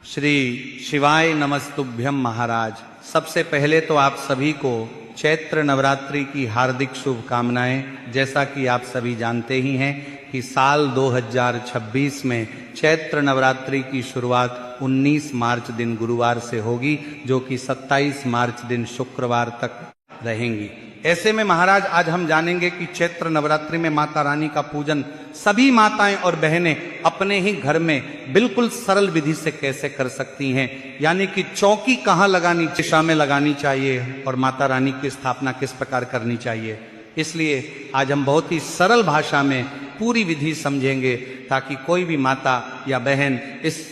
श्री शिवाय नमस्तुभ्यम महाराज। सबसे पहले तो आप सभी को चैत्र नवरात्रि की हार्दिक शुभकामनाएं। जैसा कि आप सभी जानते ही हैं कि साल 2026 में चैत्र नवरात्रि की शुरुआत 19 मार्च दिन गुरुवार से होगी, जो कि 27 मार्च दिन शुक्रवार तक रहेंगी। ऐसे में महाराज आज हम जानेंगे कि चैत्र नवरात्रि में माता रानी का पूजन सभी माताएं और बहनें अपने ही घर में बिल्कुल सरल विधि से कैसे कर सकती हैं, यानी कि चौकी कहाँ लगानी, दिशा में लगानी चाहिए और माता रानी की स्थापना किस प्रकार करनी चाहिए। इसलिए आज हम बहुत ही सरल भाषा में पूरी विधि समझेंगे, ताकि कोई भी माता या बहन इस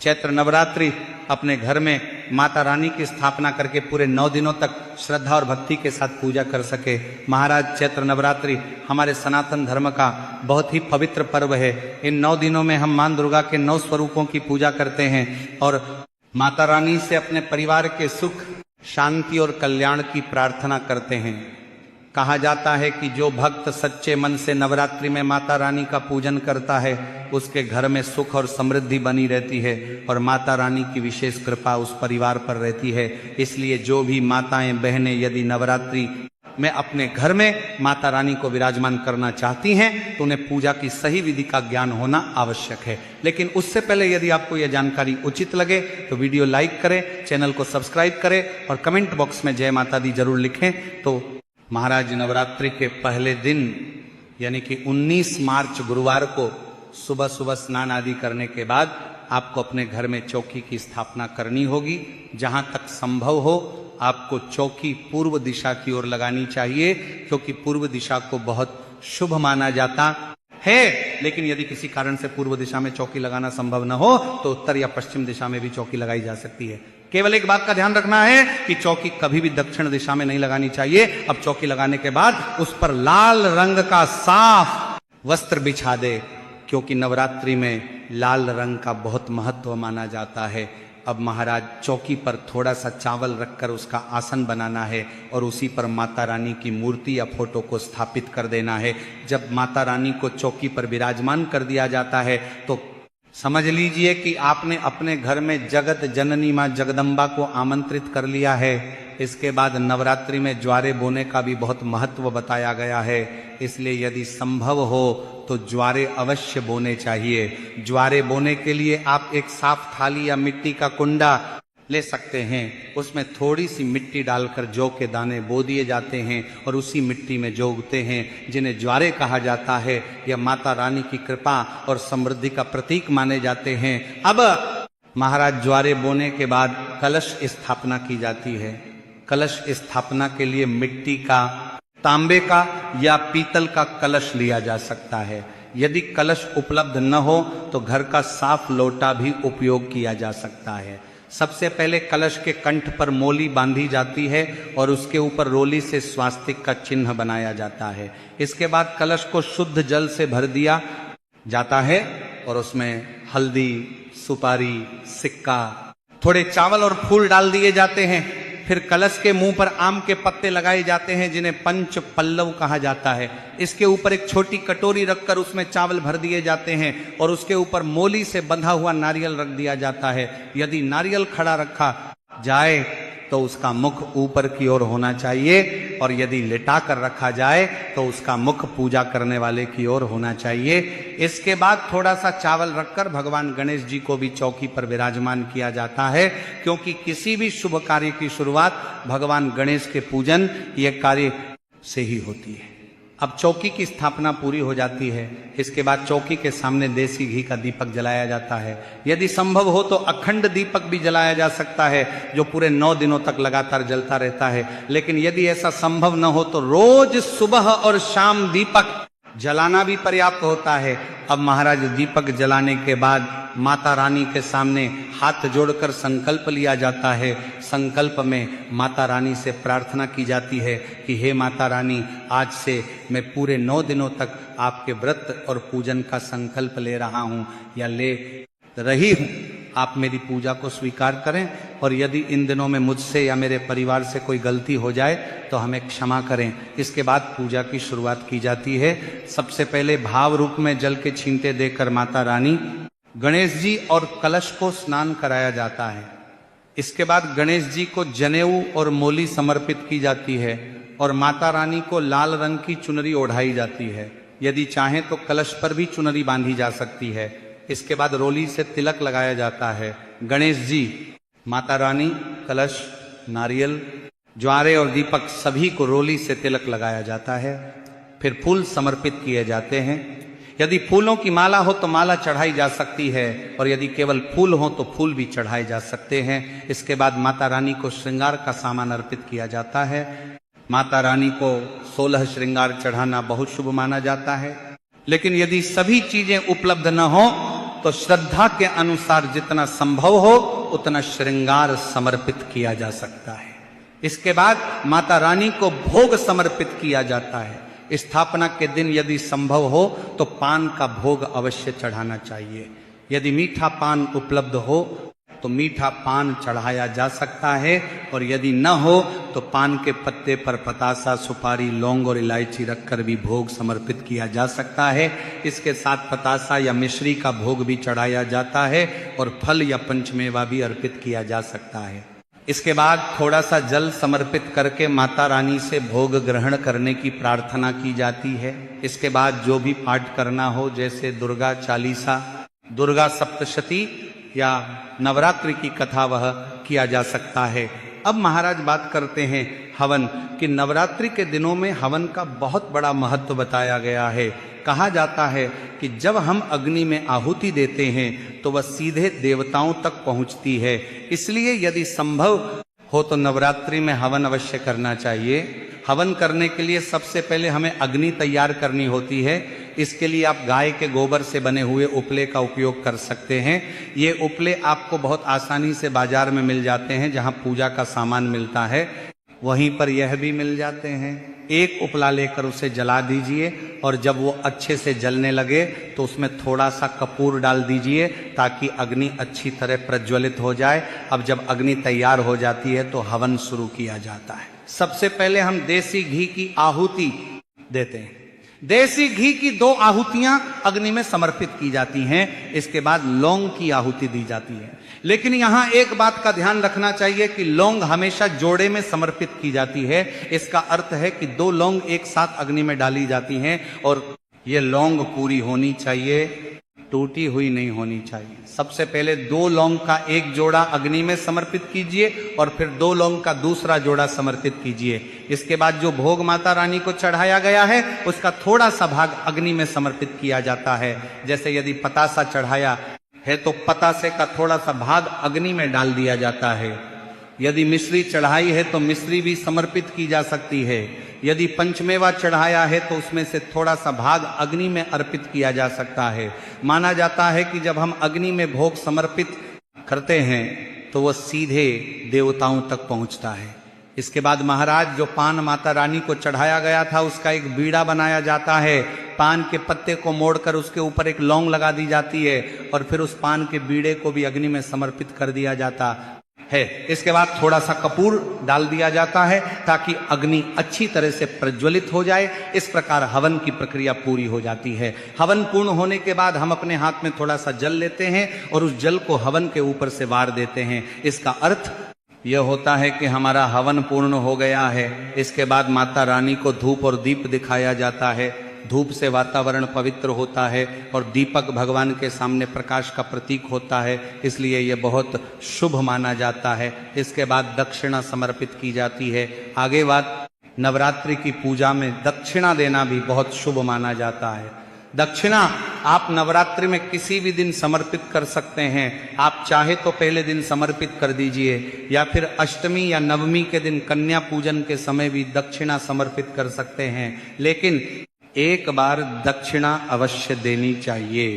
चैत्र नवरात्रि अपने घर में माता रानी की स्थापना करके पूरे 9 दिनों तक श्रद्धा और भक्ति के साथ पूजा कर सके। महाराज चैत्र नवरात्रि हमारे सनातन धर्म का बहुत ही पवित्र पर्व है। इन 9 दिनों में हम मां दुर्गा के 9 स्वरूपों की पूजा करते हैं और माता रानी से अपने परिवार के सुख, शांति और कल्याण की प्रार्थना करते हैं। कहा जाता है कि जो भक्त सच्चे मन से नवरात्रि में माता रानी का पूजन करता है, उसके घर में सुख और समृद्धि बनी रहती है और माता रानी की विशेष कृपा उस परिवार पर रहती है। इसलिए जो भी माताएं बहनें यदि नवरात्रि में अपने घर में माता रानी को विराजमान करना चाहती हैं, तो उन्हें पूजा की सही विधि का ज्ञान होना आवश्यक है। लेकिन उससे पहले यदि आपको यह जानकारी उचित लगे तो वीडियो लाइक करें, चैनल को सब्सक्राइब करें और कमेंट बॉक्स में जय माता दी जरूर लिखें। तो महाराज नवरात्रि के पहले दिन यानी कि 19 मार्च गुरुवार को सुबह सुबह स्नान आदि करने के बाद आपको अपने घर में चौकी की स्थापना करनी होगी। जहां तक संभव हो आपको चौकी पूर्व दिशा की ओर लगानी चाहिए, क्योंकि पूर्व दिशा को बहुत शुभ माना जाता है। लेकिन यदि किसी कारण से पूर्व दिशा में चौकी लगाना संभव न हो तो उत्तर या पश्चिम दिशा में भी चौकी लगाई जा सकती है। केवल एक बात का ध्यान रखना है कि चौकी कभी भी दक्षिण दिशा में नहीं लगानी चाहिए। अब चौकी लगाने के बाद उस पर लाल रंग का साफ वस्त्र बिछा दे, क्योंकि नवरात्रि में लाल रंग का बहुत महत्व माना जाता है। अब महाराज चौकी पर थोड़ा सा चावल रखकर उसका आसन बनाना है और उसी पर माता रानी की मूर्ति या फोटो को स्थापित कर देना है। जब माता रानी को चौकी पर विराजमान कर दिया जाता है तो समझ लीजिए कि आपने अपने घर में जगत जननी मां जगदम्बा को आमंत्रित कर लिया है। इसके बाद नवरात्रि में ज्वारे बोने का भी बहुत महत्व बताया गया है। इसलिए यदि संभव हो तो ज्वारे अवश्य बोने चाहिए। ज्वारे बोने के लिए आप एक साफ थाली या मिट्टी का कुंडा ले सकते हैं। उसमें थोड़ी सी मिट्टी डालकर जौ के दाने बो दिए जाते हैं और उसी मिट्टी में जौ उगते हैं, जिन्हें ज्वारे कहा जाता है। यह माता रानी की कृपा और समृद्धि का प्रतीक माने जाते हैं। अब महाराज ज्वारे बोने के बाद कलश स्थापना की जाती है। कलश स्थापना के लिए मिट्टी का, तांबे का या पीतल का कलश लिया जा सकता है। यदि कलश उपलब्ध न हो तो घर का साफ लोटा भी उपयोग किया जा सकता है। सबसे पहले कलश के कंठ पर मोली बांधी जाती है और उसके ऊपर रोली से स्वास्तिक का चिन्ह बनाया जाता है। इसके बाद कलश को शुद्ध जल से भर दिया जाता है और उसमें हल्दी, सुपारी, सिक्का, थोड़े चावल और फूल डाल दिए जाते हैं। फिर कलश के मुंह पर आम के पत्ते लगाए जाते हैं, जिन्हें पंच पल्लव कहा जाता है। इसके ऊपर एक छोटी कटोरी रखकर उसमें चावल भर दिए जाते हैं और उसके ऊपर मोली से बंधा हुआ नारियल रख दिया जाता है। यदि नारियल खड़ा रखा जाए तो उसका मुख ऊपर की ओर होना चाहिए और यदि लेटा कर रखा जाए तो उसका मुख पूजा करने वाले की ओर होना चाहिए। इसके बाद थोड़ा सा चावल रखकर भगवान गणेश जी को भी चौकी पर विराजमान किया जाता है, क्योंकि किसी भी शुभ कार्य की शुरुआत भगवान गणेश के पूजन यह कार्य से ही होती है। अब चौकी की स्थापना पूरी हो जाती है। इसके बाद चौकी के सामने देसी घी का दीपक जलाया जाता है। यदि संभव हो तो अखंड दीपक भी जलाया जा सकता है, जो पूरे 9 दिनों तक लगातार जलता रहता है। लेकिन यदि ऐसा संभव न हो तो रोज सुबह और शाम दीपक जलाना भी पर्याप्त होता है। अब महाराज दीपक जलाने के बाद माता रानी के सामने हाथ जोड़कर संकल्प लिया जाता है। संकल्प में माता रानी से प्रार्थना की जाती है कि हे माता रानी, आज से मैं पूरे 9 दिनों तक आपके व्रत और पूजन का संकल्प ले रहा हूँ या ले रही हूँ। आप मेरी पूजा को स्वीकार करें और यदि इन दिनों में मुझसे या मेरे परिवार से कोई गलती हो जाए तो हमें क्षमा करें। इसके बाद पूजा की शुरुआत की जाती है। सबसे पहले भाव रूप में जल के छींटे देकर माता रानी गणेश जी और कलश को स्नान कराया जाता है। इसके बाद गणेश जी को जनेऊ और मोली समर्पित की जाती है और माता रानी को लाल रंग की चुनरी ओढ़ाई जाती है। यदि चाहें तो कलश पर भी चुनरी बांधी जा सकती है। इसके बाद रोली से तिलक लगाया जाता है। गणेश जी, माता रानी, कलश, नारियल, ज्वारे और दीपक सभी को रोली से तिलक लगाया जाता है। फिर फूल समर्पित किए जाते हैं। यदि फूलों की माला हो तो माला चढ़ाई जा सकती है और यदि केवल फूल हो तो फूल भी चढ़ाए जा सकते हैं। इसके बाद माता रानी को श्रृंगार का सामान अर्पित किया जाता है। माता रानी को 16 श्रृंगार चढ़ाना बहुत शुभ माना जाता है। लेकिन यदि सभी चीजें उपलब्ध न हो तो श्रद्धा के अनुसार जितना संभव हो उतना श्रृंगार समर्पित किया जा सकता है। इसके बाद माता रानी को भोग समर्पित किया जाता है। स्थापना के दिन यदि संभव हो तो पान का भोग अवश्य चढ़ाना चाहिए। यदि मीठा पान उपलब्ध हो तो मीठा पान चढ़ाया जा सकता है और यदि न हो तो पान के पत्ते पर पतासा, सुपारी, लौंग और इलायची रखकर भी भोग समर्पित किया जा सकता है। इसके साथ पतासा या मिश्री का भोग भी चढ़ाया जाता है और फल या पंचमेवा भी अर्पित किया जा सकता है। इसके बाद थोड़ा सा जल समर्पित करके माता रानी से भोग ग्रहण करने की प्रार्थना की जाती है। इसके बाद जो भी पाठ करना हो, जैसे दुर्गा चालीसा, दुर्गा सप्तशती या नवरात्रि की कथा, वह किया जा सकता है। अब महाराज बात करते हैं हवन कि नवरात्रि के दिनों में हवन का बहुत बड़ा महत्व बताया गया है। कहा जाता है कि जब हम अग्नि में आहुति देते हैं तो वह सीधे देवताओं तक पहुंचती है। इसलिए यदि संभव हो तो नवरात्रि में हवन अवश्य करना चाहिए। हवन करने के लिए सबसे पहले हमें अग्नि तैयार करनी होती है। इसके लिए आप गाय के गोबर से बने हुए उपले का उपयोग कर सकते हैं। ये उपले आपको बहुत आसानी से बाजार में मिल जाते हैं, जहां पूजा का सामान मिलता है वहीं पर यह भी मिल जाते हैं। एक उपला लेकर उसे जला दीजिए और जब वो अच्छे से जलने लगे तो उसमें थोड़ा सा कपूर डाल दीजिए ताकि अग्नि अच्छी तरह प्रज्वलित हो जाए। अब जब अग्नि तैयार हो जाती है तो हवन शुरू किया जाता है। सबसे पहले हम देसी घी की आहुति देते हैं। देसी घी की 2 आहुतियां अग्नि में समर्पित की जाती हैं। इसके बाद लौंग की आहुति दी जाती है। लेकिन यहां एक बात का ध्यान रखना चाहिए कि लौंग हमेशा जोड़े में समर्पित की जाती है। इसका अर्थ है कि 2 लौंग एक साथ अग्नि में डाली जाती हैं और ये लौंग पूरी होनी चाहिए, टूटी हुई नहीं होनी चाहिए। सबसे पहले 2 लौंग का एक जोड़ा अग्नि में समर्पित कीजिए और फिर 2 लौंग का दूसरा जोड़ा समर्पित कीजिए। इसके बाद जो भोग माता रानी को चढ़ाया गया है उसका थोड़ा सा भाग अग्नि में समर्पित किया जाता है। जैसे यदि पतासा चढ़ाया है तो पतासे का थोड़ा सा भाग अग्नि में डाल दिया जाता है। यदि मिश्री चढ़ाई है तो मिश्री भी समर्पित की जा सकती है। यदि पंचमेवा चढ़ाया है तो उसमें से थोड़ा सा भाग अग्नि में अर्पित किया जा सकता है। माना जाता है कि जब हम अग्नि में भोग समर्पित करते हैं तो वह सीधे देवताओं तक पहुंचता है। इसके बाद महाराज जो पान माता रानी को चढ़ाया गया था उसका एक बीड़ा बनाया जाता है। पान के पत्ते को मोड़कर उसके ऊपर एक लौंग लगा दी जाती है और फिर उस पान के बीड़े को भी अग्नि में समर्पित कर दिया जाता है। इसके बाद थोड़ा सा कपूर डाल दिया जाता है ताकि अग्नि अच्छी तरह से प्रज्वलित हो जाए। इस प्रकार हवन की प्रक्रिया पूरी हो जाती है। हवन पूर्ण होने के बाद हम अपने हाथ में थोड़ा सा जल लेते हैं और उस जल को हवन के ऊपर से वार देते हैं। इसका अर्थ यह होता है कि हमारा हवन पूर्ण हो गया है। इसके बाद माता रानी को धूप और दीप दिखाया जाता है। धूप से वातावरण पवित्र होता है और दीपक भगवान के सामने प्रकाश का प्रतीक होता है, इसलिए यह बहुत शुभ माना जाता है। इसके बाद दक्षिणा समर्पित की जाती है। आगे बात, नवरात्रि की पूजा में दक्षिणा देना भी बहुत शुभ माना जाता है। दक्षिणा आप नवरात्रि में किसी भी दिन समर्पित कर सकते हैं। आप चाहे तो पहले दिन समर्पित कर दीजिए या फिर अष्टमी या नवमी के दिन कन्या पूजन के समय भी दक्षिणा समर्पित कर सकते हैं। लेकिन एक बार दक्षिणा अवश्य देनी चाहिए।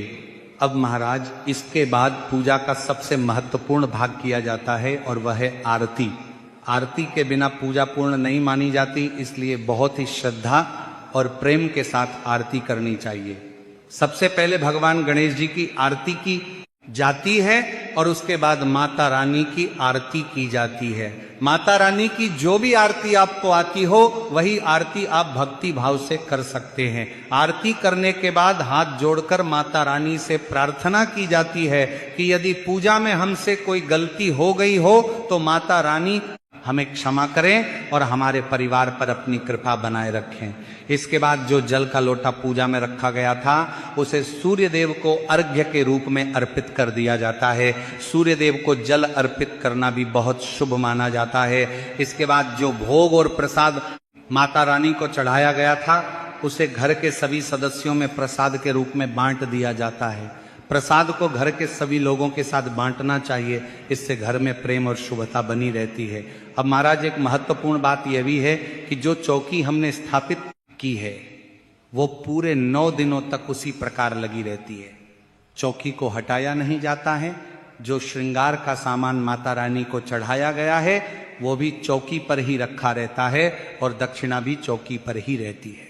अब महाराज इसके बाद पूजा का सबसे महत्वपूर्ण भाग किया जाता है और वह है आरती। आरती के बिना पूजा पूर्ण नहीं मानी जाती, इसलिए बहुत ही श्रद्धा और प्रेम के साथ आरती करनी चाहिए। सबसे पहले भगवान गणेश जी की आरती की जाती है और उसके बाद माता रानी की आरती की जाती है। माता रानी की जो भी आरती आपको आती हो वही आरती आप भक्ति भाव से कर सकते हैं। आरती करने के बाद हाथ जोड़कर माता रानी से प्रार्थना की जाती है कि यदि पूजा में हमसे कोई गलती हो गई हो तो माता रानी हमें क्षमा करें और हमारे परिवार पर अपनी कृपा बनाए रखें। इसके बाद जो जल का लोटा पूजा में रखा गया था उसे सूर्य देव को अर्घ्य के रूप में अर्पित कर दिया जाता है। सूर्य देव को जल अर्पित करना भी बहुत शुभ माना जाता है। इसके बाद जो भोग और प्रसाद माता रानी को चढ़ाया गया था उसे घर के सभी सदस्यों में प्रसाद के रूप में बांट दिया जाता है। प्रसाद को घर के सभी लोगों के साथ बांटना चाहिए, इससे घर में प्रेम और शुभता बनी रहती है। अब महाराज एक महत्वपूर्ण बात यह भी है कि जो चौकी हमने स्थापित की है वो पूरे 9 दिनों तक उसी प्रकार लगी रहती है। चौकी को हटाया नहीं जाता है। जो श्रृंगार का सामान माता रानी को चढ़ाया गया है वो भी चौकी पर ही रखा रहता है और दक्षिणा भी चौकी पर ही रहती है।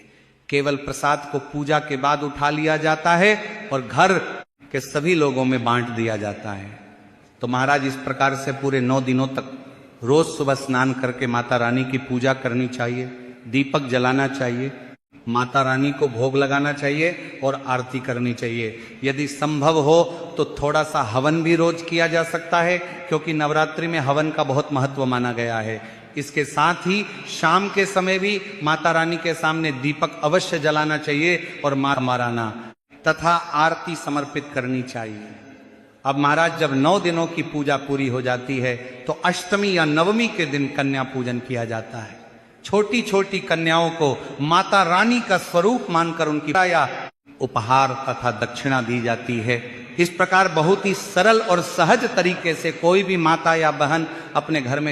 केवल प्रसाद को पूजा के बाद उठा लिया जाता है और घर के सभी लोगों में बांट दिया जाता है। तो महाराज इस प्रकार से पूरे 9 दिनों तक रोज सुबह स्नान करके माता रानी की पूजा करनी चाहिए, दीपक जलाना चाहिए, माता रानी को भोग लगाना चाहिए और आरती करनी चाहिए। यदि संभव हो तो थोड़ा सा हवन भी रोज किया जा सकता है, क्योंकि नवरात्रि में हवन का बहुत महत्व माना गया है। इसके साथ ही शाम के समय भी माता रानी के सामने दीपक अवश्य जलाना चाहिए और माता माराना तथा आरती समर्पित करनी चाहिए। अब महाराज जब 9 दिनों की पूजा पूरी हो जाती है तो अष्टमी या नवमी के दिन कन्या पूजन किया जाता है। छोटी छोटी कन्याओं को माता रानी का स्वरूप मानकर उनकी या उपहार तथा दक्षिणा दी जाती है। इस प्रकार बहुत ही सरल और सहज तरीके से कोई भी माता या बहन अपने घर में